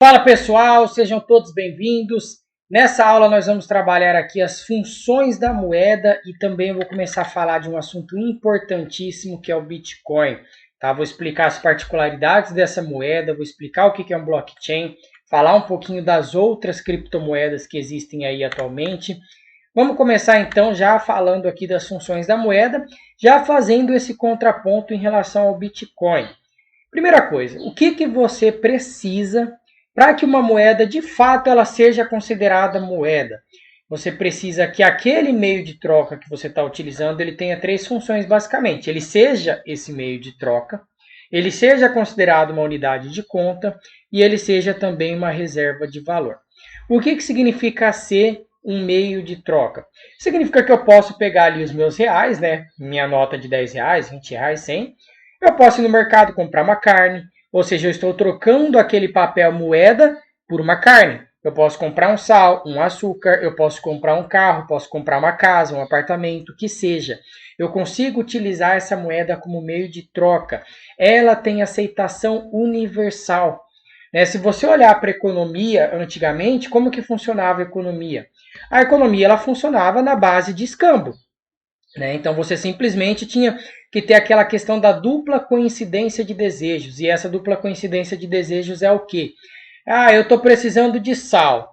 Fala pessoal, sejam todos bem-vindos. Nessa aula nós vamos trabalhar aqui as funções da moeda e também vou começar a falar de um assunto importantíssimo que é o Bitcoin. Tá? Vou explicar as particularidades dessa moeda, vou explicar o que é um blockchain, falar um pouquinho das outras criptomoedas que existem aí atualmente. Vamos começar então já falando aqui das funções da moeda, já fazendo esse contraponto em relação ao Bitcoin. Primeira coisa, o que você precisa para que uma moeda de fato ela seja considerada moeda? Você precisa que aquele meio de troca que você está utilizando ele tenha três funções basicamente. Ele seja esse meio de troca, ele seja considerado uma unidade de conta e ele seja também uma reserva de valor. O que significa ser um meio de troca? Significa que eu posso pegar ali os meus reais, né? Minha nota de 10 reais, 20 reais, 100. Eu posso ir no mercado comprar uma carne, ou seja, eu estou trocando aquele papel moeda por uma carne. Eu posso comprar um sal, um açúcar, eu posso comprar um carro, posso comprar uma casa, um apartamento, o que seja. Eu consigo utilizar essa moeda como meio de troca. Ela tem aceitação universal. Se você olhar para a economia antigamente, como que funcionava a economia? A economia ela funcionava na base de escambo. Então você simplesmente tinha que ter aquela questão da dupla coincidência de desejos. E essa dupla coincidência de desejos é o quê? Eu estou precisando de sal.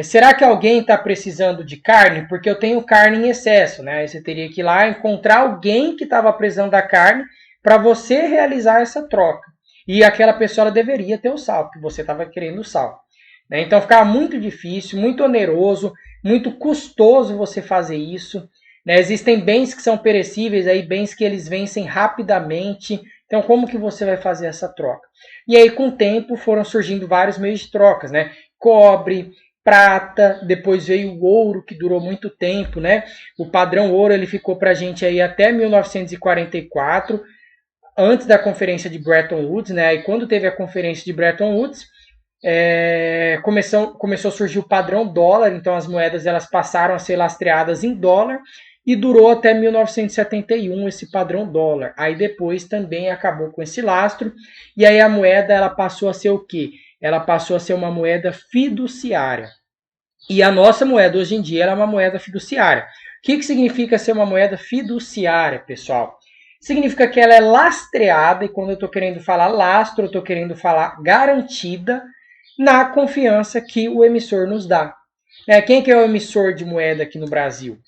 Será que alguém está precisando de carne? Porque eu tenho carne em excesso. Aí você teria que ir lá encontrar alguém que estava precisando da carne para você realizar essa troca. E aquela pessoa ela deveria ter o sal, porque você estava querendo o sal. Então ficava muito difícil, muito oneroso, muito custoso você fazer isso. Existem bens que são perecíveis, bens que eles vencem rapidamente. Então, como que você vai fazer essa troca? E aí, com o tempo, foram surgindo vários meios de trocas, Cobre, prata, depois veio o ouro, que durou muito tempo, O padrão ouro ele ficou para a gente aí até 1944, antes da conferência de Bretton Woods, E quando teve a conferência de Bretton Woods, começou a surgir o padrão dólar, então as moedas elas passaram a ser lastreadas em dólar, e durou até 1971 esse padrão dólar. Aí depois também acabou com esse lastro, e aí a moeda ela passou a ser o quê? Ela passou a ser uma moeda fiduciária. E a nossa moeda hoje em dia ela é uma moeda fiduciária. O que significa ser uma moeda fiduciária, pessoal? Significa que ela é lastreada, e quando eu estou querendo falar lastro, eu estou querendo falar garantida na confiança que o emissor nos dá. Quem que é o emissor de moeda aqui no Brasil?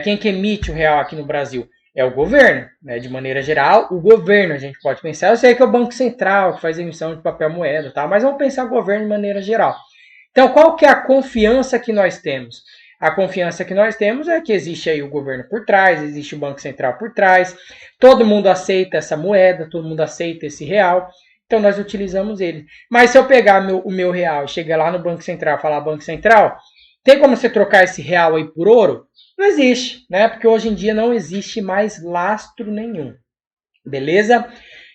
Quem que emite o real aqui no Brasil? É o governo. De maneira geral, o governo, a gente pode pensar, eu sei que é o Banco Central que faz emissão de papel moeda, tá? Mas vamos pensar o governo de maneira geral. Então, qual que é a confiança que nós temos? A confiança que nós temos é que existe aí o governo por trás, existe o Banco Central por trás, todo mundo aceita essa moeda, todo mundo aceita esse real, então nós utilizamos ele. Mas se eu pegar o meu real e chegar lá no Banco Central e falar Banco Central, tem como você trocar esse real aí por ouro? Não existe, Porque hoje em dia não existe mais lastro nenhum. Beleza?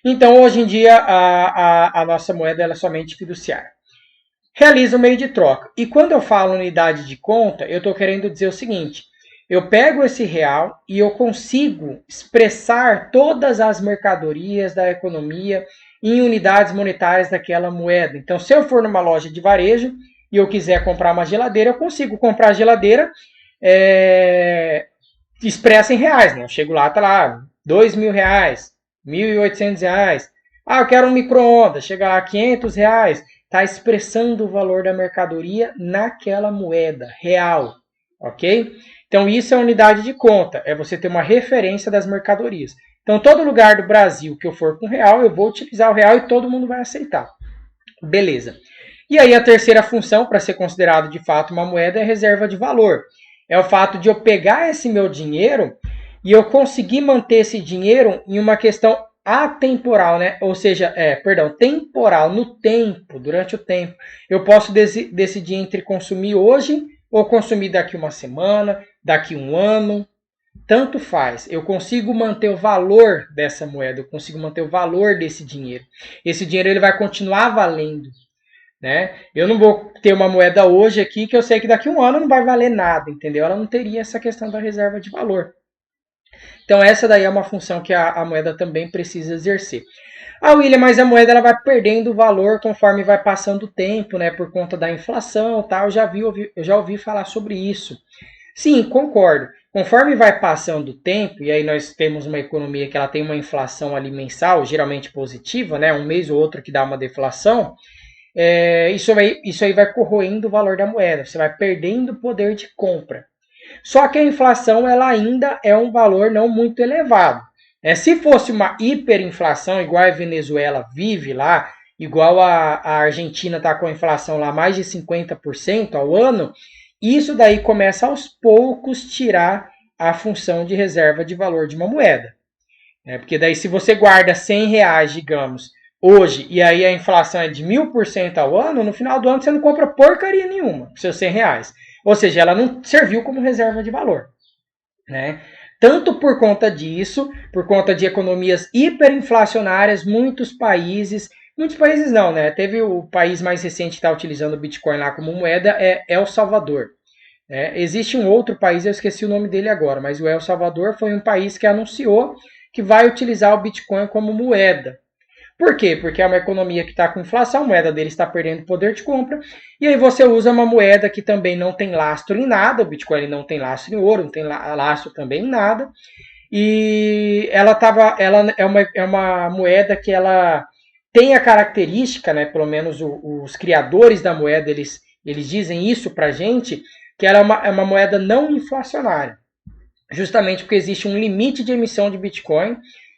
Então, hoje em dia, a nossa moeda ela é somente fiduciária. Realiza o meio de troca. E quando eu falo unidade de conta, eu estou querendo dizer o seguinte: eu pego esse real e eu consigo expressar todas as mercadorias da economia em unidades monetárias daquela moeda. Então, se eu for numa loja de varejo e eu quiser comprar uma geladeira, eu consigo comprar a geladeira expressa em reais. Eu chego lá, tá lá, R$2.000, R$1.800. Eu quero um micro-ondas, chega lá, R$500. Está expressando o valor da mercadoria naquela moeda real, ok? Então isso é unidade de conta, é você ter uma referência das mercadorias. Então todo lugar do Brasil que eu for com real, eu vou utilizar o real e todo mundo vai aceitar. Beleza. E aí a terceira função, para ser considerado de fato uma moeda, é reserva de valor. É o fato de eu pegar esse meu dinheiro e eu conseguir manter esse dinheiro em uma questão atemporal, Ou seja, temporal, no tempo, durante o tempo. Eu posso decidir entre consumir hoje ou consumir daqui uma semana, daqui um ano, tanto faz. Eu consigo manter o valor dessa moeda, eu consigo manter o valor desse dinheiro. Esse dinheiro ele vai continuar valendo, Eu não vou ter uma moeda hoje aqui que eu sei que daqui um ano não vai valer nada, entendeu? Ela não teria essa questão da reserva de valor. Então essa daí é uma função que a moeda também precisa exercer. William, mas a moeda ela vai perdendo valor conforme vai passando o tempo, né? Por conta da inflação, tá? Eu já ouvi falar sobre isso. Sim, concordo. Conforme vai passando o tempo, e aí nós temos uma economia que ela tem uma inflação ali mensal, geralmente positiva, né? Um mês ou outro que dá uma deflação, isso aí vai corroendo o valor da moeda. Você vai perdendo o poder de compra. Só que a inflação ela ainda é um valor não muito elevado. Se fosse uma hiperinflação, igual a Venezuela vive lá, igual a Argentina está com a inflação lá mais de 50% ao ano, isso daí começa aos poucos tirar a função de reserva de valor de uma moeda. Porque daí se você guarda R$100, digamos, hoje, e aí a inflação é de 1000% ao ano, no final do ano você não compra porcaria nenhuma com seus R$100. Ou seja, ela não serviu como reserva de valor. Né? Tanto por conta disso, por conta de economias hiperinflacionárias, muitos países não, né? Teve o país mais recente que está utilizando o Bitcoin lá como moeda, é El Salvador. Existe um outro país, eu esqueci o nome dele agora, mas o El Salvador foi um país que anunciou que vai utilizar o Bitcoin como moeda. Por quê? Porque é uma economia que está com inflação, a moeda dele está perdendo poder de compra, e aí você usa uma moeda que também não tem lastro em nada, o Bitcoin não tem lastro em ouro, não tem lastro também em nada, e ela é uma moeda que ela tem a característica, né, pelo menos os criadores da moeda, eles dizem isso pra gente, que ela é uma moeda não inflacionária, justamente porque existe um limite de emissão de Bitcoin,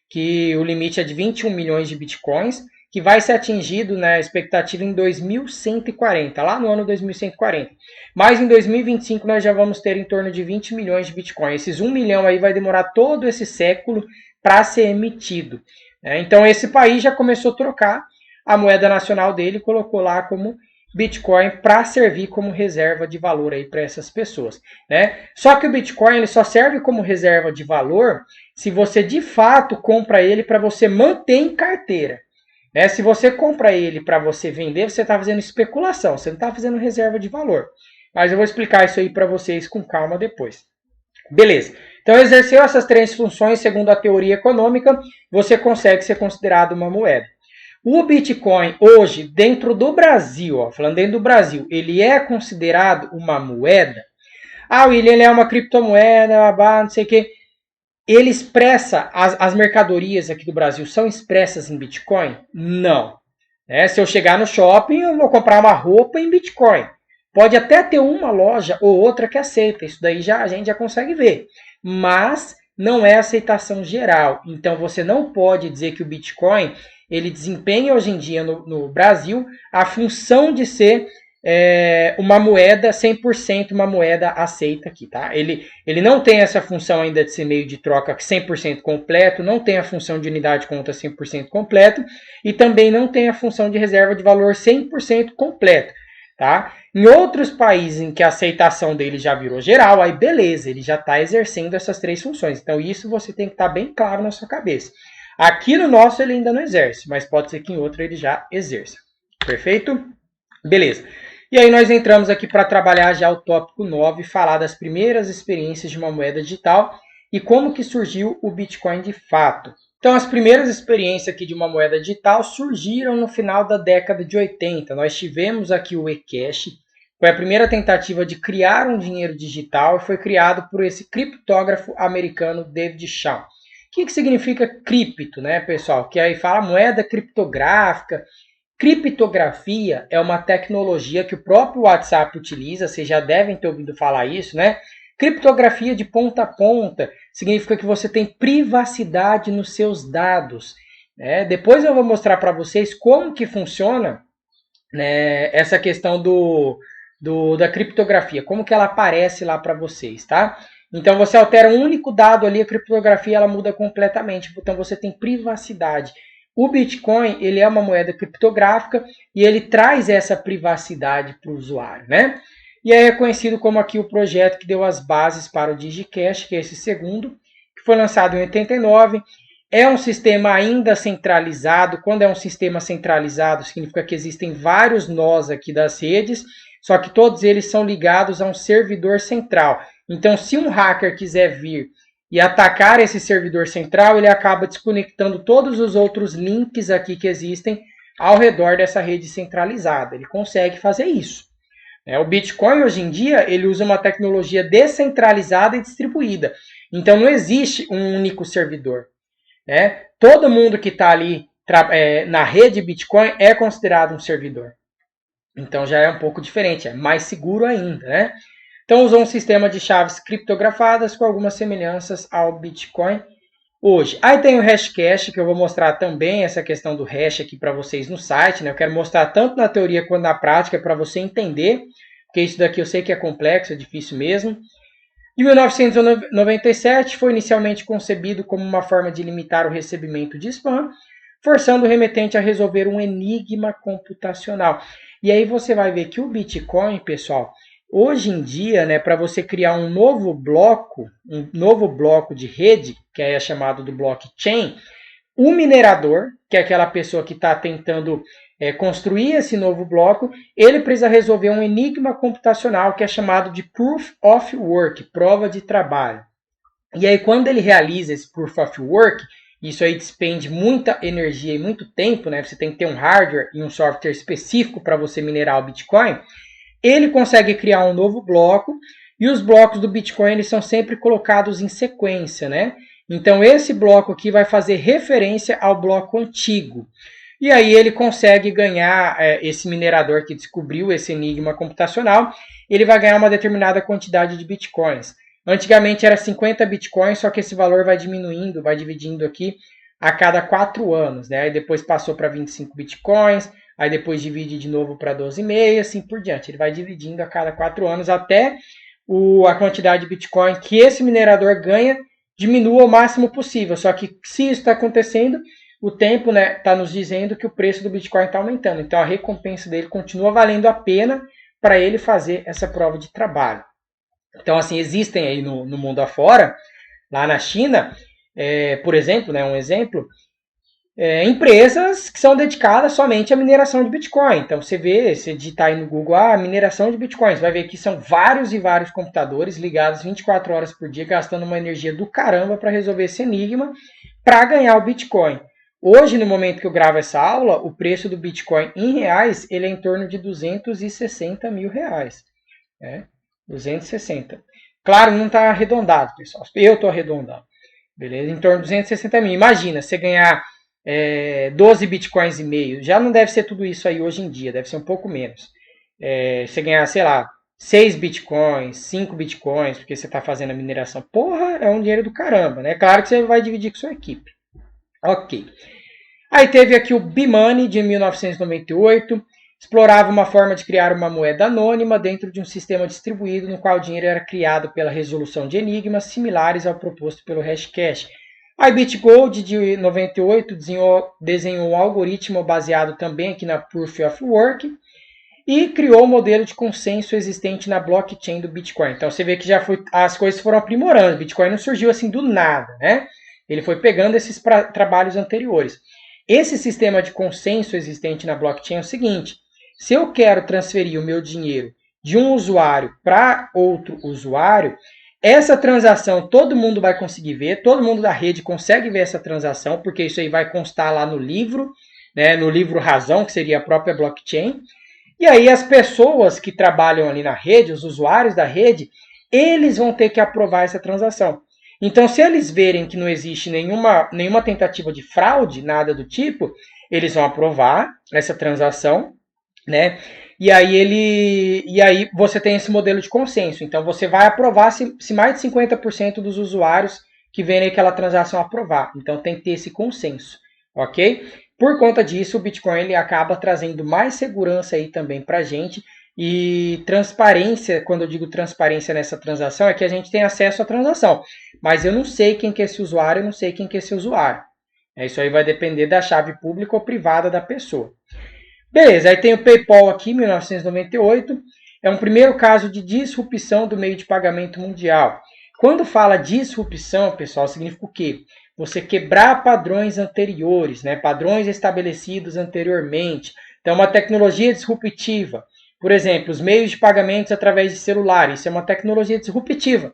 que o limite é de 21 milhões de bitcoins, que vai ser atingido na expectativa em 2140, lá no ano 2140. Mas em 2025 nós já vamos ter em torno de 20 milhões de bitcoins. Esses 1 milhão aí vai demorar todo esse século para ser emitido. Então esse país já começou a trocar a moeda nacional dele e colocou lá como Bitcoin para servir como reserva de valor aí para essas pessoas, né? Só que o Bitcoin ele só serve como reserva de valor se você de fato compra ele para você manter em carteira. Se você compra ele para você vender, você está fazendo especulação, você não está fazendo reserva de valor. Mas eu vou explicar isso aí para vocês com calma depois. Beleza. Então, exerceu essas três funções segundo a teoria econômica, você consegue ser considerado uma moeda. O Bitcoin hoje, dentro do Brasil, falando dentro do Brasil, ele é considerado uma moeda? William, ele é uma criptomoeda, não sei o quê. Ele expressa, as mercadorias aqui do Brasil são expressas em Bitcoin? Não. Se eu chegar no shopping, eu vou comprar uma roupa em Bitcoin. Pode até ter uma loja ou outra que aceita, isso daí a gente já consegue ver. Mas não é aceitação geral. Então você não pode dizer que o Bitcoin ele desempenha hoje em dia no Brasil a função de ser uma moeda 100% uma moeda aceita aqui, tá? Ele não tem essa função ainda de ser meio de troca 100% completo, não tem a função de unidade de conta 100% completo e também não tem a função de reserva de valor 100% completo, tá? Em outros países em que a aceitação dele já virou geral, aí beleza, ele já está exercendo essas três funções. Então isso você tem que estar bem claro na sua cabeça. Aqui no nosso ele ainda não exerce, mas pode ser que em outro ele já exerça. Perfeito? Beleza. E aí nós entramos aqui para trabalhar já o tópico 9, falar das primeiras experiências de uma moeda digital e como que surgiu o Bitcoin de fato. Então as primeiras experiências aqui de uma moeda digital surgiram no final da década de 80. Nós tivemos aqui o eCash, foi a primeira tentativa de criar um dinheiro digital e foi criado por esse criptógrafo americano David Chaum. O que significa cripto, né, pessoal? Que aí fala moeda criptográfica. Criptografia é uma tecnologia que o próprio WhatsApp utiliza, vocês já devem ter ouvido falar isso, né? Criptografia de ponta a ponta significa que você tem privacidade nos seus dados. Depois eu vou mostrar para vocês como que funciona, né, essa questão da criptografia, como que ela aparece lá para vocês, tá? Então você altera um único dado ali, a criptografia ela muda completamente, então você tem privacidade. O Bitcoin ele é uma moeda criptográfica e ele traz essa privacidade para o usuário, né? E aí é conhecido como aqui o projeto que deu as bases para o DigiCash, que é esse segundo, que foi lançado em 89. É um sistema ainda centralizado. Quando é um sistema centralizado, significa que existem vários nós aqui das redes, só que todos eles são ligados a um servidor central. Então, se um hacker quiser vir e atacar esse servidor central, ele acaba desconectando todos os outros links aqui que existem ao redor dessa rede centralizada. Ele consegue fazer isso. O Bitcoin, hoje em dia, ele usa uma tecnologia descentralizada e distribuída. Então, não existe um único servidor. Todo mundo que está ali na rede Bitcoin é considerado um servidor. Então, já é um pouco diferente, é mais seguro ainda. Então, usou um sistema de chaves criptografadas com algumas semelhanças ao Bitcoin hoje. Aí tem o Hashcash, que eu vou mostrar também essa questão do hash aqui para vocês no site. Eu quero mostrar tanto na teoria quanto na prática para você entender, porque isso daqui eu sei que é complexo, é difícil mesmo. Em 1997, foi inicialmente concebido como uma forma de limitar o recebimento de spam, forçando o remetente a resolver um enigma computacional. E aí você vai ver que o Bitcoin, pessoal, hoje em dia, para você criar um novo bloco de rede, que é chamado do blockchain, o minerador, que é aquela pessoa que está tentando construir esse novo bloco, ele precisa resolver um enigma computacional que é chamado de Proof of Work, prova de trabalho. E aí, quando ele realiza esse Proof of Work, isso aí despende muita energia e muito tempo, você tem que ter um hardware e um software específico para você minerar o Bitcoin, ele consegue criar um novo bloco, e os blocos do Bitcoin eles são sempre colocados em sequência, Então, esse bloco aqui vai fazer referência ao bloco antigo. E aí ele consegue ganhar, esse minerador que descobriu esse enigma computacional, ele vai ganhar uma determinada quantidade de bitcoins. Antigamente era 50 bitcoins, só que esse valor vai diminuindo, vai dividindo aqui a cada 4 anos. Aí depois passou para 25 bitcoins, aí depois divide de novo para 12,5, assim por diante. Ele vai dividindo a cada 4 anos até a quantidade de bitcoin que esse minerador ganha diminua o máximo possível. Só que se isso está acontecendo, o tempo está nos dizendo que o preço do Bitcoin está aumentando. Então a recompensa dele continua valendo a pena para ele fazer essa prova de trabalho. Então, assim, existem aí no mundo afora, lá na China, por exemplo, um exemplo, empresas que são dedicadas somente à mineração de Bitcoin. Então você digitar aí no Google mineração de Bitcoin, você vai ver que são vários e vários computadores ligados 24 horas por dia, gastando uma energia do caramba para resolver esse enigma, para ganhar o Bitcoin. Hoje, no momento que eu gravo essa aula, o preço do Bitcoin em reais ele é em torno de 260 mil reais. 260. Claro, não está arredondado, pessoal. Eu estou arredondando. Beleza? Em torno de 260 mil. Imagina, você ganhar 12 bitcoins e meio. Já não deve ser tudo isso aí hoje em dia. Deve ser um pouco menos. Você ganhar, sei lá, 6 bitcoins, 5 bitcoins, porque você está fazendo a mineração. Porra, é um dinheiro do caramba, Claro que você vai dividir com sua equipe. Ok. Aí teve aqui o B-Money de 1998. Explorava uma forma de criar uma moeda anônima dentro de um sistema distribuído no qual o dinheiro era criado pela resolução de enigmas similares ao proposto pelo Hashcash. A BitGold de 98 desenhou um algoritmo baseado também aqui na Proof of Work e criou o modelo de consenso existente na blockchain do Bitcoin. Então você vê que as coisas foram aprimorando. O Bitcoin não surgiu assim do nada, Ele foi pegando esses trabalhos anteriores. Esse sistema de consenso existente na blockchain é o seguinte: se eu quero transferir o meu dinheiro de um usuário para outro usuário, essa transação todo mundo vai conseguir ver, todo mundo da rede consegue ver essa transação, porque isso aí vai constar lá no livro, no livro razão, que seria a própria blockchain. E aí as pessoas que trabalham ali na rede, os usuários da rede, eles vão ter que aprovar essa transação. Então, se eles verem que não existe nenhuma tentativa de fraude, nada do tipo, eles vão aprovar essa transação, E aí você tem esse modelo de consenso. Então, você vai aprovar se mais de 50% dos usuários que verem aquela transação aprovar. Então, tem que ter esse consenso, ok? Por conta disso, o Bitcoin ele acaba trazendo mais segurança aí também para a gente. E transparência, quando eu digo transparência nessa transação, é que a gente tem acesso à transação. Mas eu não sei quem que é esse usuário, eu não sei quem que é esse usuário. Isso aí vai depender da chave pública ou privada da pessoa. Beleza, aí tem o PayPal aqui, 1998. É um primeiro caso de disrupção do meio de pagamento mundial. Quando fala disrupção, pessoal, significa o quê? Você quebrar padrões anteriores, padrões estabelecidos anteriormente. Então, uma tecnologia disruptiva. Por exemplo, os meios de pagamentos através de celular. Isso é uma tecnologia disruptiva.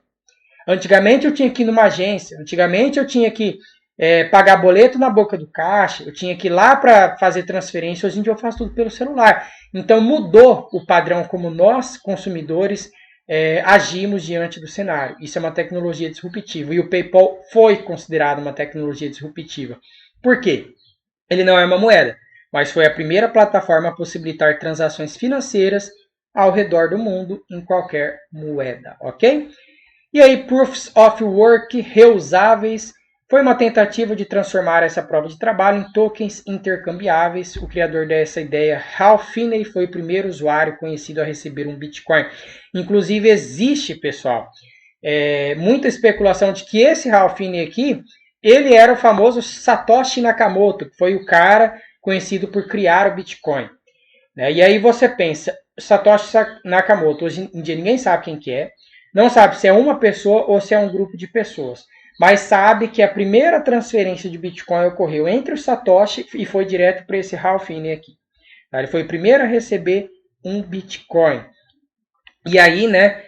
Antigamente eu tinha que ir numa agência, antigamente eu tinha que pagar boleto na boca do caixa, eu tinha que ir lá para fazer transferência, hoje em dia eu faço tudo pelo celular. Então mudou o padrão como nós, consumidores, agimos diante do cenário. Isso é uma tecnologia disruptiva e o PayPal foi considerado uma tecnologia disruptiva. Por quê? Ele não é uma moeda, mas foi a primeira plataforma a possibilitar transações financeiras ao redor do mundo em qualquer moeda, ok? E aí, Proofs of Work reusáveis foi uma tentativa de transformar essa prova de trabalho em tokens intercambiáveis. O criador dessa ideia, Hal Finney, foi o primeiro usuário conhecido a receber um Bitcoin. Inclusive, existe, pessoal, muita especulação de que esse Hal Finney aqui, ele era o famoso Satoshi Nakamoto, que foi o cara conhecido por criar o Bitcoin. E aí você pensa, Satoshi Nakamoto, hoje em dia ninguém sabe quem que é, não sabe se é uma pessoa ou se é um grupo de pessoas, mas sabe que a primeira transferência de Bitcoin ocorreu entre o Satoshi e foi direto para esse Hal Finney aqui. Ele foi o primeiro a receber um Bitcoin. E aí, né,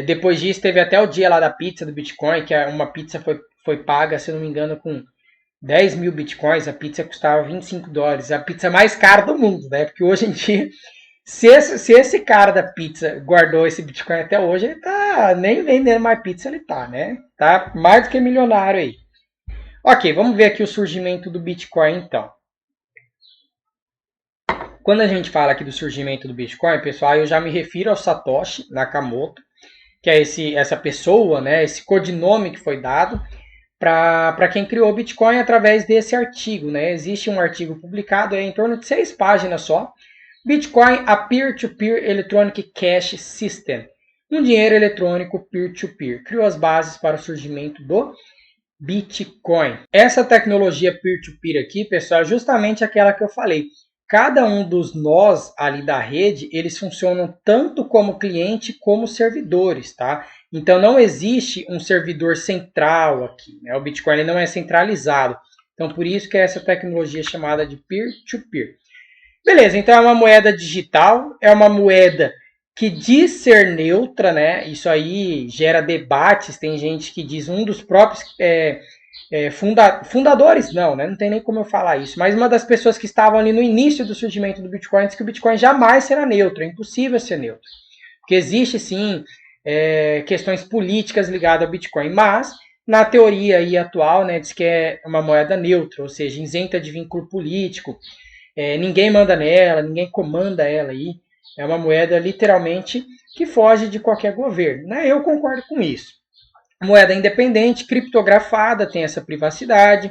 depois disso teve até o dia lá da pizza do Bitcoin, que uma pizza foi paga, se não me engano, com 10 mil Bitcoins, a pizza custava $25, a pizza mais cara do mundo, né, porque hoje em dia se esse cara da pizza guardou esse Bitcoin até hoje, ele tá nem vendendo mais pizza, ele tá, né? Tá mais do que milionário aí. Ok, vamos ver aqui o surgimento do Bitcoin então. Quando a gente fala aqui do surgimento do Bitcoin, pessoal, eu já me refiro ao Satoshi Nakamoto, que é essa pessoa, né? Esse codinome que foi dado para quem criou o Bitcoin através desse artigo, né? Existe um artigo publicado em torno de 6 páginas só. Bitcoin, a Peer-to-Peer Electronic Cash System, um dinheiro eletrônico peer-to-peer. Criou as bases para o surgimento do Bitcoin. Essa tecnologia peer-to-peer aqui, pessoal, é justamente aquela que eu falei. Cada um dos nós ali da rede, eles funcionam tanto como cliente como servidores, tá? Então não existe um servidor central aqui, né? O Bitcoin ele não é centralizado. Então por isso que é essa tecnologia chamada de peer-to-peer. Beleza, então é uma moeda digital, é uma moeda que diz ser neutra, né? Isso aí gera debates, tem gente que diz, um dos próprios fundadores, não, né? Não tem nem como eu falar isso, mas uma das pessoas que estavam ali no início do surgimento do Bitcoin disse que o Bitcoin jamais será neutro, é impossível ser neutro. Porque existe sim questões políticas ligadas ao Bitcoin, mas na teoria aí atual, né, diz que é uma moeda neutra, ou seja, isenta de vínculo político. Ninguém manda nela, ninguém comanda ela aí. É uma moeda literalmente que foge de qualquer governo, né? Eu concordo com isso. Moeda independente, criptografada, tem essa privacidade,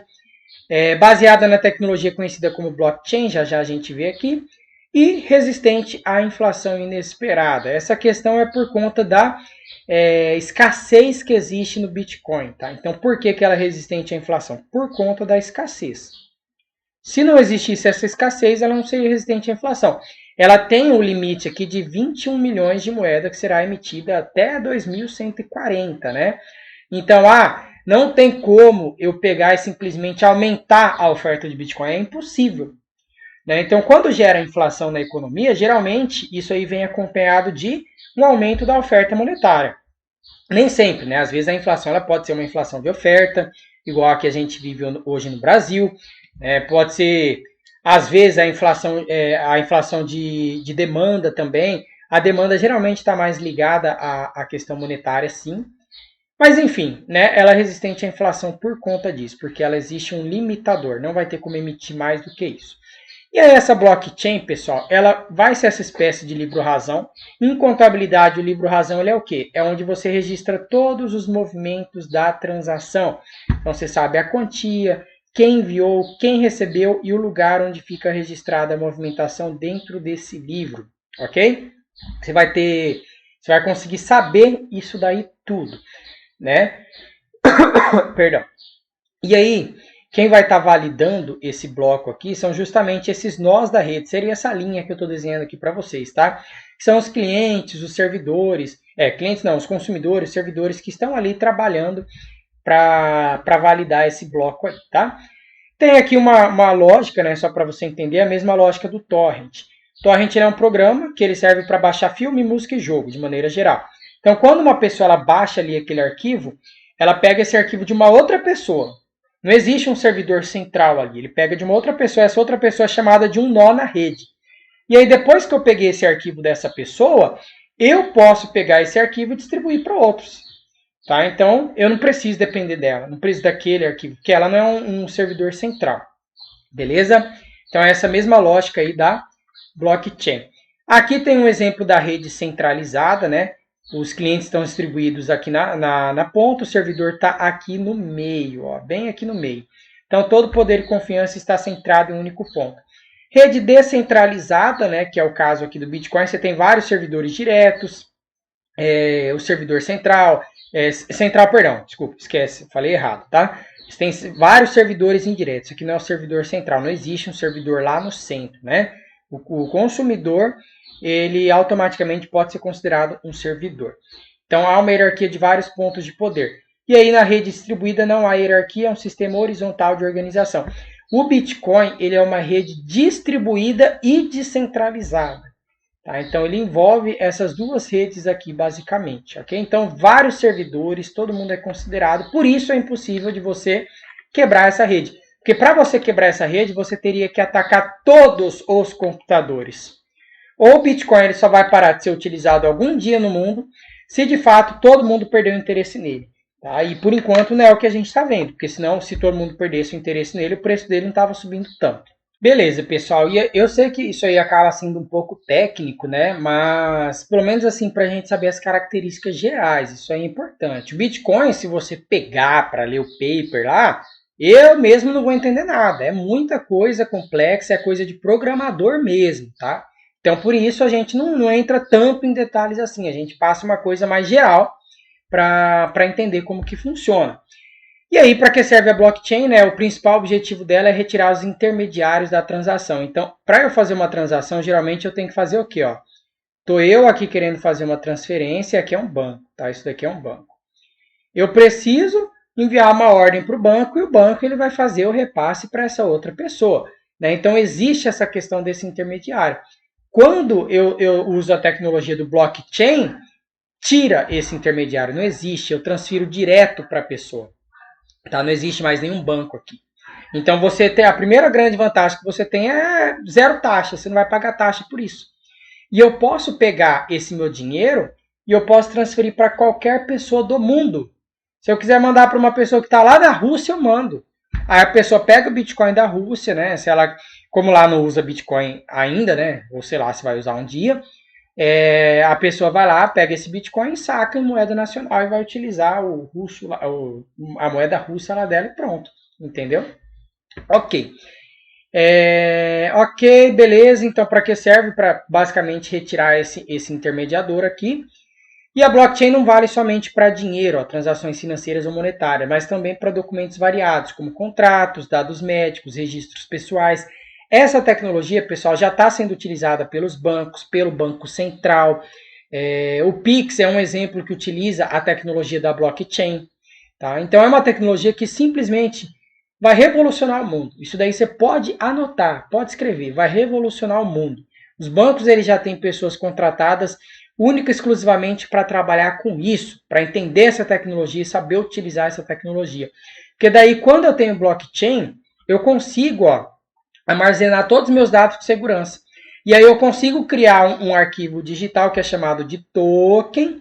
baseada na tecnologia conhecida como blockchain, já a gente vê aqui, e resistente à inflação inesperada. Essa questão é por conta da escassez que existe no Bitcoin, tá? Então, por que ela é resistente à inflação? Por conta da escassez. Se não existisse essa escassez, ela não seria resistente à inflação. Ela tem um limite aqui de 21 milhões de moeda que será emitida até 2140, né? Então, não tem como eu pegar e simplesmente aumentar a oferta de Bitcoin. É impossível. Né? Então, quando gera inflação na economia, geralmente isso aí vem acompanhado de um aumento da oferta monetária. Nem sempre, né? Às vezes a inflação ela pode ser uma inflação de oferta, igual a que a gente vive hoje no Brasil. Pode ser, às vezes, a inflação de demanda também. A demanda geralmente está mais ligada à questão monetária, sim. Mas, enfim, né, ela é resistente à inflação por conta disso, porque ela existe um limitador, não vai ter como emitir mais do que isso. E aí essa blockchain, pessoal, ela vai ser essa espécie de livro-razão. Em contabilidade, o livro-razão ele é o quê? É onde você registra todos os movimentos da transação. Então, você sabe a quantia, quem enviou, quem recebeu e o lugar onde fica registrada a movimentação dentro desse livro, ok? Você vai conseguir saber isso daí tudo, né? Perdão. E aí, quem vai estar validando esse bloco aqui são justamente esses nós da rede, seria essa linha que eu estou desenhando aqui para vocês, tá? São os clientes, os servidores, clientes não, os consumidores, servidores que estão ali trabalhando para validar esse bloco aí, tá? Tem aqui uma lógica, né, só para você entender, a mesma lógica do torrent. Torrent é um programa que ele serve para baixar filme, música e jogo, de maneira geral. Então, quando uma pessoa ela baixa ali aquele arquivo, ela pega esse arquivo de uma outra pessoa. Não existe um servidor central ali. Ele pega de uma outra pessoa, essa outra pessoa é chamada de um nó na rede. E aí, depois que eu peguei esse arquivo dessa pessoa, eu posso pegar esse arquivo e distribuir para outros. Tá? Então, eu não preciso depender dela, não preciso daquele arquivo, porque ela não é um servidor central. Beleza? Então, é essa mesma lógica aí da blockchain. Aqui tem um exemplo da rede centralizada, né? Os clientes estão distribuídos aqui na ponta, o servidor está aqui no meio, ó, bem aqui no meio. Então, todo o poder e confiança está centrado em um único ponto. Rede descentralizada, né, que é o caso aqui do Bitcoin, você tem vários servidores diretos, o servidor central, desculpa, esquece, falei errado, tá? Você tem vários servidores indiretos, aqui não é o servidor central, não existe um servidor lá no centro, né? O consumidor, ele automaticamente pode ser considerado um servidor. Então, há uma hierarquia de vários pontos de poder. E aí, na rede distribuída, não há hierarquia, é um sistema horizontal de organização. O Bitcoin, ele é uma rede distribuída e descentralizada. Tá? Então, ele envolve essas duas redes aqui, basicamente. Okay? Então, vários servidores, todo mundo é considerado. Por isso, é impossível de você quebrar essa rede. Porque para você quebrar essa rede, você teria que atacar todos os computadores. Ou o Bitcoin ele só vai parar de ser utilizado algum dia no mundo, se de fato todo mundo perder o interesse nele. Tá? E por enquanto não é o que a gente está vendo, porque senão se todo mundo perdesse o interesse nele, o preço dele não estava subindo tanto. Beleza, pessoal, e eu sei que isso aí acaba sendo um pouco técnico, né? Mas pelo menos assim, para a gente saber as características gerais, isso aí é importante. O Bitcoin, se você pegar para ler o paper lá, eu mesmo não vou entender nada. É muita coisa complexa, é coisa de programador mesmo, tá? Então, por isso, a gente não entra tanto em detalhes assim. A gente passa uma coisa mais geral para entender como que funciona. E aí, para que serve a blockchain? Né? O principal objetivo dela é retirar os intermediários da transação. Então, para eu fazer uma transação, geralmente eu tenho que fazer o quê? Estou eu aqui querendo fazer uma transferência, aqui é um banco. Tá? Isso daqui é um banco. Eu preciso enviar uma ordem para o banco e o banco ele vai fazer o repasse para essa outra pessoa. Né? Então, existe essa questão desse intermediário. Quando eu uso a tecnologia do blockchain, tira esse intermediário, não existe, eu transfiro direto para a pessoa. Tá? Não existe mais nenhum banco aqui. Então você tem a primeira grande vantagem que você tem é zero taxa, você não vai pagar taxa por isso. E eu posso pegar esse meu dinheiro e eu posso transferir para qualquer pessoa do mundo. Se eu quiser mandar para uma pessoa que está lá da Rússia, eu mando. Aí a pessoa pega o Bitcoin da Rússia, né? Se ela, como lá não usa Bitcoin ainda, né? Ou sei lá, se vai usar um dia, a pessoa vai lá, pega esse Bitcoin, saca em moeda nacional e vai utilizar o russo, a moeda russa lá dela e pronto. Entendeu? Ok. Ok, beleza. Então, para que serve? Para basicamente retirar esse intermediador aqui. E a blockchain não vale somente para dinheiro, transações financeiras ou monetárias, mas também para documentos variados, como contratos, dados médicos, registros pessoais. Essa tecnologia, pessoal, já está sendo utilizada pelos bancos, pelo Banco Central. O Pix é um exemplo que utiliza a tecnologia da blockchain. Tá? Então, é uma tecnologia que simplesmente vai revolucionar o mundo. Isso daí você pode anotar, pode escrever, vai revolucionar o mundo. Os bancos eles já têm pessoas contratadas única e exclusivamente para trabalhar com isso, para entender essa tecnologia e saber utilizar essa tecnologia. Porque daí, quando eu tenho blockchain, eu consigo armazenar todos os meus dados de segurança. E aí eu consigo criar um arquivo digital que é chamado de token,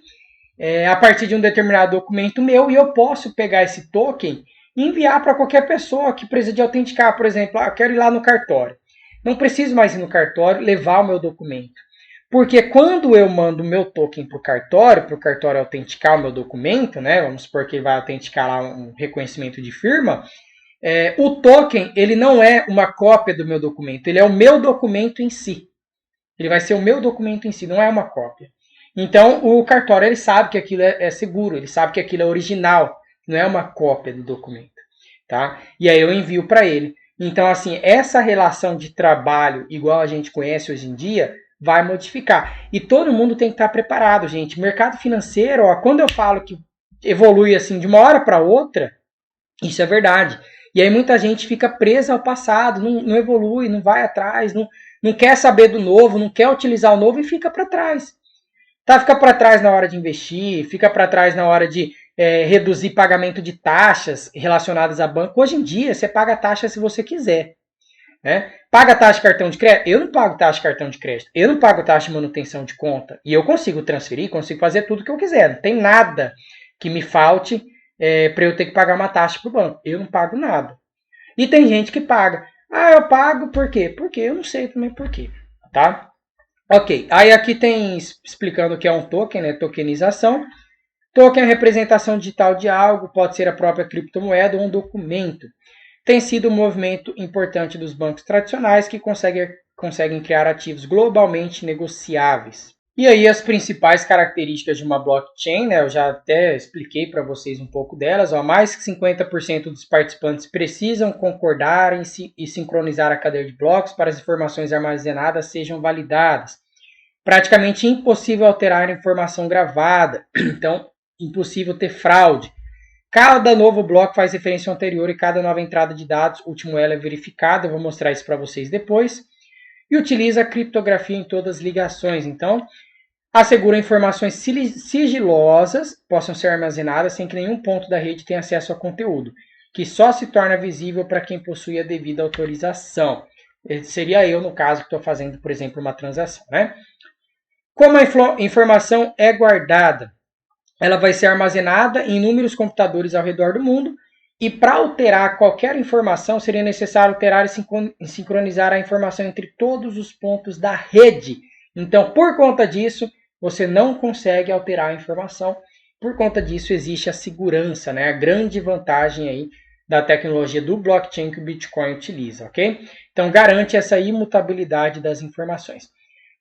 a partir de um determinado documento meu, e eu posso pegar esse token e enviar para qualquer pessoa que precisa de autenticar. Por exemplo, eu quero ir lá no cartório. Não preciso mais ir no cartório levar o meu documento. Porque quando eu mando o meu token para o cartório autenticar o meu documento, né, vamos supor que ele vai autenticar lá um reconhecimento de firma, o token ele não é uma cópia do meu documento, ele é o meu documento em si. Ele vai ser o meu documento em si, não é uma cópia. Então o cartório ele sabe que aquilo é seguro, ele sabe que aquilo é original, não é uma cópia do documento. Tá? E aí eu envio para ele. Então assim, essa relação de trabalho, igual a gente conhece hoje em dia, vai modificar. E todo mundo tem que estar preparado, gente. Mercado financeiro, quando eu falo que evolui assim de uma hora para outra, isso é verdade. E aí muita gente fica presa ao passado, não evolui, não vai atrás, não quer saber do novo, não quer utilizar o novo e fica para trás. Tá, fica para trás na hora de investir, fica para trás na hora de reduzir pagamento de taxas relacionadas a banco. Hoje em dia, você paga taxa se você quiser. Né? Paga taxa de cartão de crédito? Eu não pago taxa de cartão de crédito. Eu não pago taxa de manutenção de conta. E eu consigo transferir, consigo fazer tudo o que eu quiser. Não tem nada que me falte para eu ter que pagar uma taxa para o banco. Eu não pago nada. E tem gente que paga. Ah, eu pago por quê? Porque eu não sei também por quê. Tá? Ok. Aí aqui tem explicando o que é um token, né? Tokenização. Token é a representação digital de algo, pode ser a própria criptomoeda ou um documento. Tem sido um movimento importante dos bancos tradicionais que conseguem criar ativos globalmente negociáveis. E aí as principais características de uma blockchain, né, eu já até expliquei para vocês um pouco delas. Mais que 50% dos participantes precisam concordar e sincronizar a cadeia de blocos para as informações armazenadas sejam validadas. Praticamente impossível alterar a informação gravada, então impossível ter fraude. Cada novo bloco faz referência ao anterior e cada nova entrada de dados, último ela é verificada, eu vou mostrar isso para vocês depois. E utiliza a criptografia em todas as ligações, então assegura informações sigilosas possam ser armazenadas sem que nenhum ponto da rede tenha acesso ao conteúdo, que só se torna visível para quem possui a devida autorização. Seria eu, no caso, que estou fazendo, por exemplo, uma transação. Né? Como a informação é guardada? Ela vai ser armazenada em inúmeros computadores ao redor do mundo e para alterar qualquer informação seria necessário alterar e sincronizar a informação entre todos os pontos da rede. Então, por conta disso, você não consegue alterar a informação. Por conta disso, existe a segurança, né? A grande vantagem aí da tecnologia do blockchain que o Bitcoin utiliza, ok? Então, garante essa imutabilidade das informações.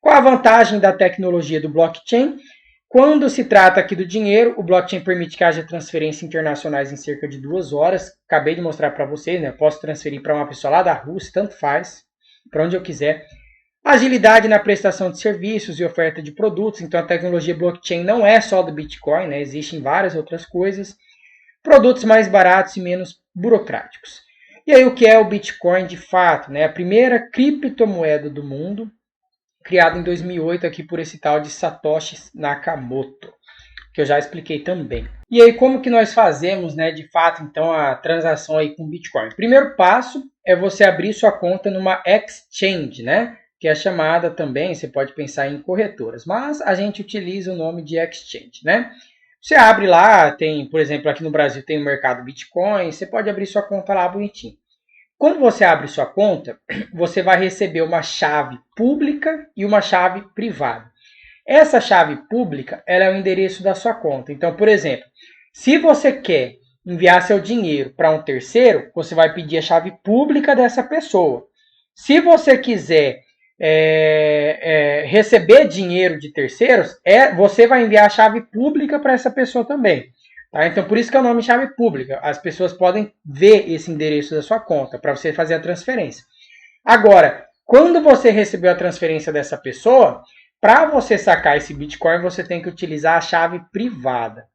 Qual a vantagem da tecnologia do blockchain? Quando se trata aqui do dinheiro, o blockchain permite que haja transferências internacionais em cerca de 2 horas. Acabei de mostrar para vocês, né? Eu posso transferir para uma pessoa lá da Rússia, tanto faz, para onde eu quiser. Agilidade na prestação de serviços e oferta de produtos. Então a tecnologia blockchain não é só do Bitcoin, né? Existem várias outras coisas. Produtos mais baratos e menos burocráticos. E aí o que é o Bitcoin de fato? Né? A primeira criptomoeda do mundo, criado em 2008 aqui por esse tal de Satoshi Nakamoto, que eu já expliquei também. E aí como que nós fazemos, né, de fato, então a transação aí com Bitcoin? O primeiro passo é você abrir sua conta numa exchange, né, que é chamada também, você pode pensar em corretoras, mas a gente utiliza o nome de exchange, né? Você abre lá, tem, por exemplo, aqui no Brasil tem o mercado Bitcoin, você pode abrir sua conta lá bonitinho. Quando você abre sua conta, você vai receber uma chave pública e uma chave privada. Essa chave pública ela é o endereço da sua conta. Então, por exemplo, se você quer enviar seu dinheiro para um terceiro, você vai pedir a chave pública dessa pessoa. Se você quiser receber dinheiro de terceiros, você vai enviar a chave pública para essa pessoa também. Tá? Então, por isso que é o nome chave pública. As pessoas podem ver esse endereço da sua conta para você fazer a transferência. Agora, quando você recebeu a transferência dessa pessoa, para você sacar esse Bitcoin, você tem que utilizar a chave privada.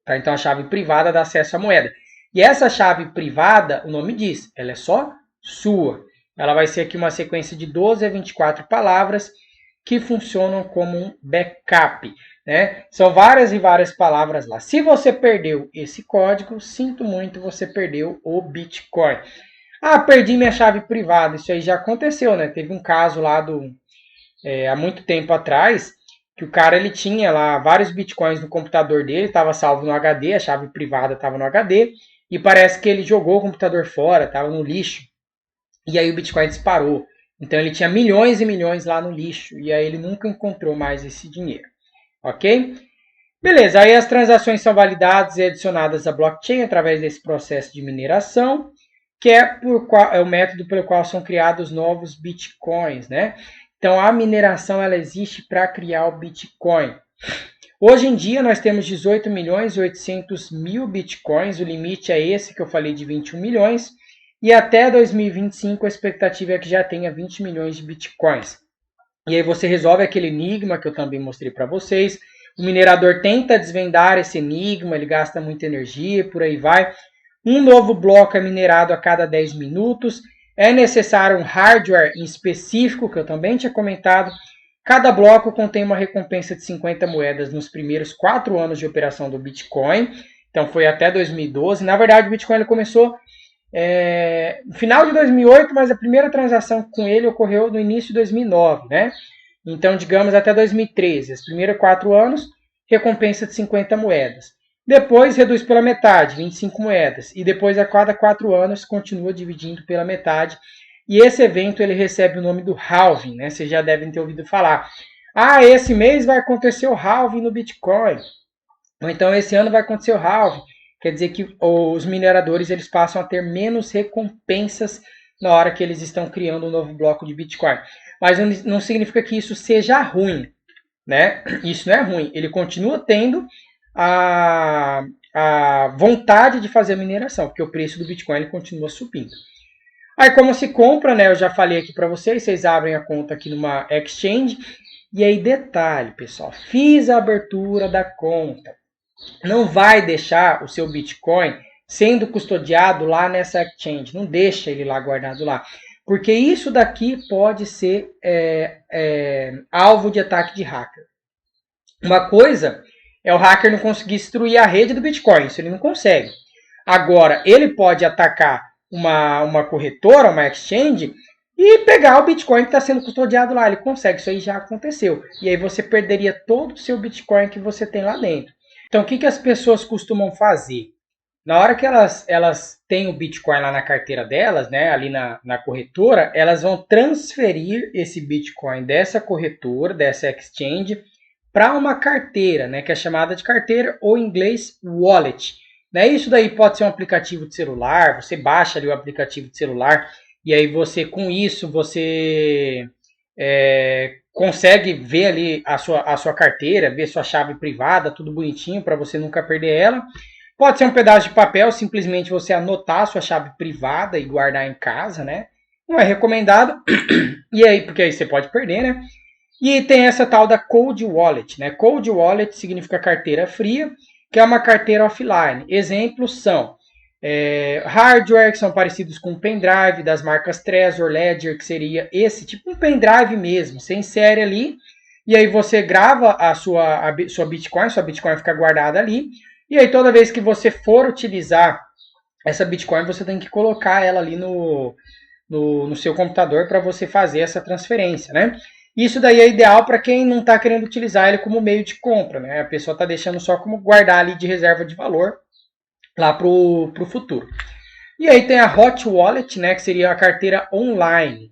Tá? Então, a chave privada dá acesso à moeda. E essa chave privada, o nome diz, ela é só sua. Ela vai ser aqui uma sequência de 12 a 24 palavras que funcionam como um backup. Né? São várias e várias palavras lá. Se você perdeu esse código, sinto muito, você perdeu o Bitcoin. Ah, perdi minha chave privada. Isso aí já aconteceu, né? Teve um caso lá há muito tempo atrás, que o cara ele tinha lá vários Bitcoins no computador dele, estava salvo no HD, a chave privada estava no HD, e parece que ele jogou o computador fora, estava no lixo. E aí o Bitcoin disparou. Então ele tinha milhões e milhões lá no lixo. E aí ele nunca encontrou mais esse dinheiro. Ok? Beleza, aí as transações são validadas e adicionadas à blockchain através desse processo de mineração, que é o método pelo qual são criados novos bitcoins, né? Então a mineração ela existe para criar o Bitcoin. Hoje em dia nós temos 18.800.000 bitcoins, o limite é esse que eu falei de 21 milhões, e até 2025 a expectativa é que já tenha 20 milhões de bitcoins. E aí você resolve aquele enigma que eu também mostrei para vocês. O minerador tenta desvendar esse enigma, ele gasta muita energia, por aí vai. Um novo bloco é minerado a cada 10 minutos. É necessário um hardware em específico, que eu também tinha comentado. Cada bloco contém uma recompensa de 50 moedas nos primeiros 4 anos de operação do Bitcoin. Então foi até 2012. Na verdade, o Bitcoin ele começou no final de 2008, mas a primeira transação com ele ocorreu no início de 2009, né? Então, digamos, até 2013. Os primeiros 4 anos, recompensa de 50 moedas. Depois reduz pela metade, 25 moedas. E depois, a cada 4 anos, continua dividindo pela metade. E esse evento ele recebe o nome do halving, né? Vocês já devem ter ouvido falar. Ah, esse mês vai acontecer o halving no Bitcoin. Ou então esse ano vai acontecer o halving. Quer dizer que os mineradores eles passam a ter menos recompensas na hora que eles estão criando um novo bloco de Bitcoin. Mas não significa que isso seja ruim, né? Isso não é ruim. Ele continua tendo a vontade de fazer a mineração, porque o preço do Bitcoin ele continua subindo. Aí como se compra, né? Eu já falei aqui para vocês, vocês abrem a conta aqui numa exchange. E aí detalhe, pessoal, fiz a abertura da conta. Não vai deixar o seu Bitcoin sendo custodiado lá nessa exchange. Não deixa ele lá guardado lá. Porque isso daqui pode ser alvo de ataque de hacker. Uma coisa é o hacker não conseguir destruir a rede do Bitcoin. Isso ele não consegue. Agora, ele pode atacar uma corretora, uma exchange, e pegar o Bitcoin que está sendo custodiado lá. Ele consegue. Isso aí já aconteceu. E aí você perderia todo o seu Bitcoin que você tem lá dentro. Então, o que as pessoas costumam fazer? Na hora que elas têm o Bitcoin lá na carteira delas, né, ali na corretora, elas vão transferir esse Bitcoin dessa corretora, dessa exchange, para uma carteira, né, que é chamada de carteira, ou em inglês, wallet. Né? Isso daí pode ser um aplicativo de celular, você baixa ali o aplicativo de celular, e aí você, com isso, você consegue ver ali a sua carteira, ver sua chave privada, tudo bonitinho, para você nunca perder ela. Pode ser um pedaço de papel, simplesmente você anotar a sua chave privada e guardar em casa, né? Não é recomendado, e aí, porque aí você pode perder, né? E tem essa tal da Cold Wallet, né? Cold Wallet significa carteira fria, que é uma carteira offline. Exemplos são hardware, que são parecidos com um pendrive, das marcas Trezor, Ledger, que seria esse, tipo um pendrive mesmo, sem série ali. E aí você grava a sua Bitcoin fica guardada ali. E aí toda vez que você for utilizar essa Bitcoin, você tem que colocar ela ali no seu computador para você fazer essa transferência, né? Isso daí é ideal para quem não está querendo utilizar ele como meio de compra, né? A pessoa está deixando só como guardar ali de reserva de valor lá para o futuro. E aí tem a Hot Wallet, né? Que seria a carteira online.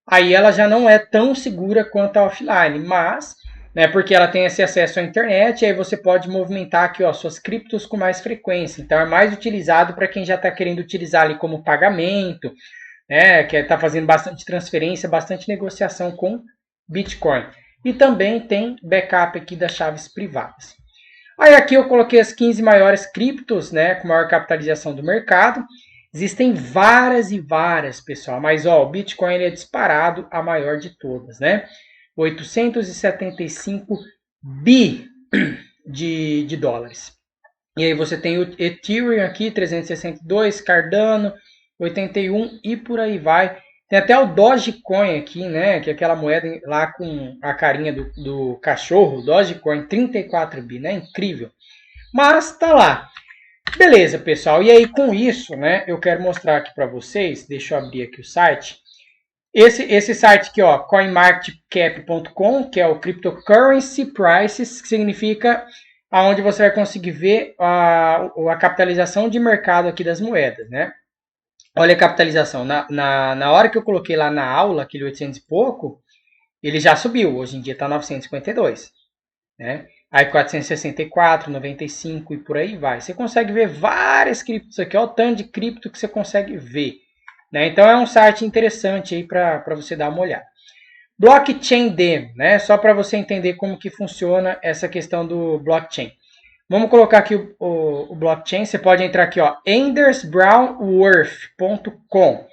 Aí ela já não é tão segura quanto a offline, mas, né, porque ela tem esse acesso à internet, aí você pode movimentar aqui, ó, suas criptos com mais frequência. Então é mais utilizado para quem já está querendo utilizar ali como pagamento, né, que está fazendo bastante transferência, bastante negociação com Bitcoin. E também tem backup aqui das chaves privadas. Aí aqui eu coloquei as 15 maiores criptos, né, com maior capitalização do mercado. Existem várias e várias, pessoal, mas ó, o Bitcoin ele é disparado a maior de todas, né? 875 bi de dólares. E aí você tem o Ethereum aqui, 362, Cardano, 81 e por aí vai. Tem até o Dogecoin aqui, né? Que é aquela moeda lá com a carinha do cachorro, Dogecoin, 34 bi, né? Incrível. Mas tá lá. Beleza, pessoal. E aí, com isso, né, eu quero mostrar aqui para vocês, deixa eu abrir aqui o site. Esse site aqui, ó, coinmarketcap.com, que é o Cryptocurrency Prices, que significa aonde você vai conseguir ver a capitalização de mercado aqui das moedas, né? Olha a capitalização. Na hora que eu coloquei lá na aula, aquele 800 e pouco, ele já subiu. Hoje em dia está 952, né? Aí 464, 95 e por aí vai. Você consegue ver várias criptos aqui. Olha o tanto de cripto que você consegue ver, né? Então é um site interessante aí para você dar uma olhada. Blockchain Demo, né? Só para você entender como que funciona essa questão do blockchain. Vamos colocar aqui o blockchain. Você pode entrar aqui, ó, andersbrownworth.com.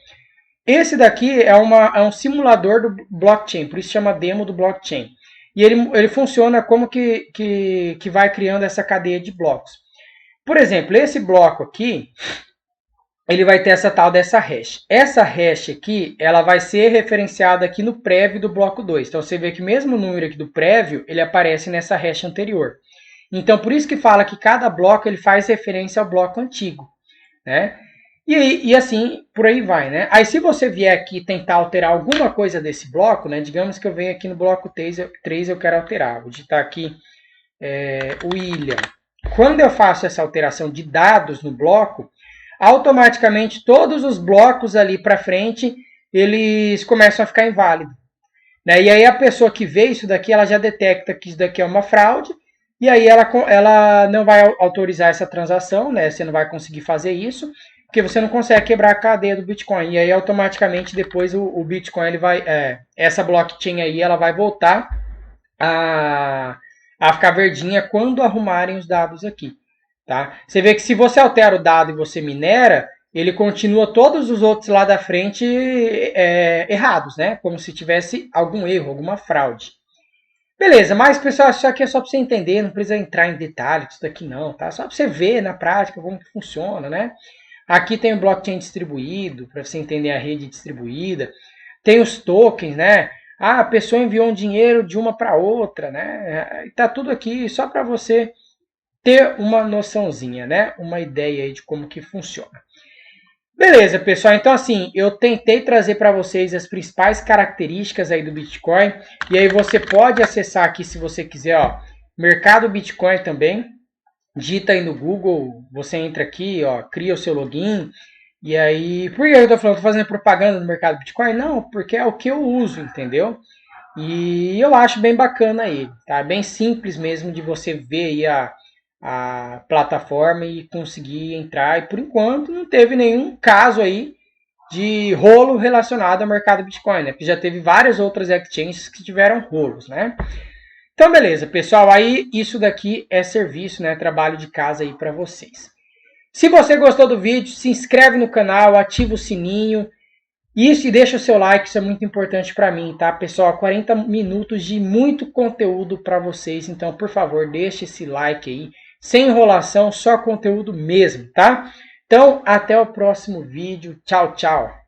Esse daqui é um simulador do blockchain, por isso chama demo do blockchain. E ele funciona como que vai criando essa cadeia de blocos. Por exemplo, esse bloco aqui, ele vai ter essa tal dessa hash. Essa hash aqui, ela vai ser referenciada aqui no prévio do bloco 2. Então você vê que mesmo o número aqui do prévio, ele aparece nessa hash anterior. Então por isso que fala que cada bloco ele faz referência ao bloco antigo, né? E assim, por aí vai, né? Aí se você vier aqui tentar alterar alguma coisa desse bloco, né? Digamos que eu venho aqui no bloco 3 eu quero alterar. Vou digitar aqui William. Quando eu faço essa alteração de dados no bloco, automaticamente todos os blocos ali para frente, eles começam a ficar inválidos, né? E aí a pessoa que vê isso daqui, ela já detecta que isso daqui é uma fraude, e aí ela não vai autorizar essa transação, né? Você não vai conseguir fazer isso, porque você não consegue quebrar a cadeia do Bitcoin. E aí automaticamente depois o Bitcoin, ele vai, essa blockchain aí, ela vai voltar a ficar verdinha quando arrumarem os dados aqui. Tá? Você vê que se você altera o dado e você minera, ele continua todos os outros lá da frente errados, né? Como se tivesse algum erro, alguma fraude. Beleza, mas pessoal, isso aqui é só para você entender, não precisa entrar em detalhes disso daqui não, tá? Só para você ver na prática como que funciona, né? Aqui tem o blockchain distribuído, para você entender a rede distribuída. Tem os tokens, né? Ah, a pessoa enviou um dinheiro de uma para outra, né? Tá tudo aqui só para você ter uma noçãozinha, né? Uma ideia aí de como que funciona. Beleza, pessoal. Então, assim, eu tentei trazer para vocês as principais características aí do Bitcoin. E aí você pode acessar aqui, se você quiser, ó, Mercado Bitcoin também. Digita aí no Google, você entra aqui, ó, cria o seu login. E aí, por que eu tô falando? Tô fazendo propaganda no Mercado Bitcoin? Não, porque é o que eu uso, entendeu? E eu acho bem bacana ele, tá? Bem simples mesmo de você ver aí a plataforma e conseguir entrar. E por enquanto não teve nenhum caso aí de rolo relacionado ao mercado Bitcoin, né? Porque já teve várias outras exchanges que tiveram rolos, né? Então beleza, pessoal, aí isso daqui é serviço, né? Trabalho de casa aí para vocês. Se você gostou do vídeo, se inscreve no canal, ativa o sininho. Isso, e deixa o seu like, isso é muito importante para mim, tá, pessoal? 40 minutos de muito conteúdo para vocês, então, por favor, deixe esse like aí, sem enrolação, só conteúdo mesmo, tá? Então, até o próximo vídeo. Tchau, tchau!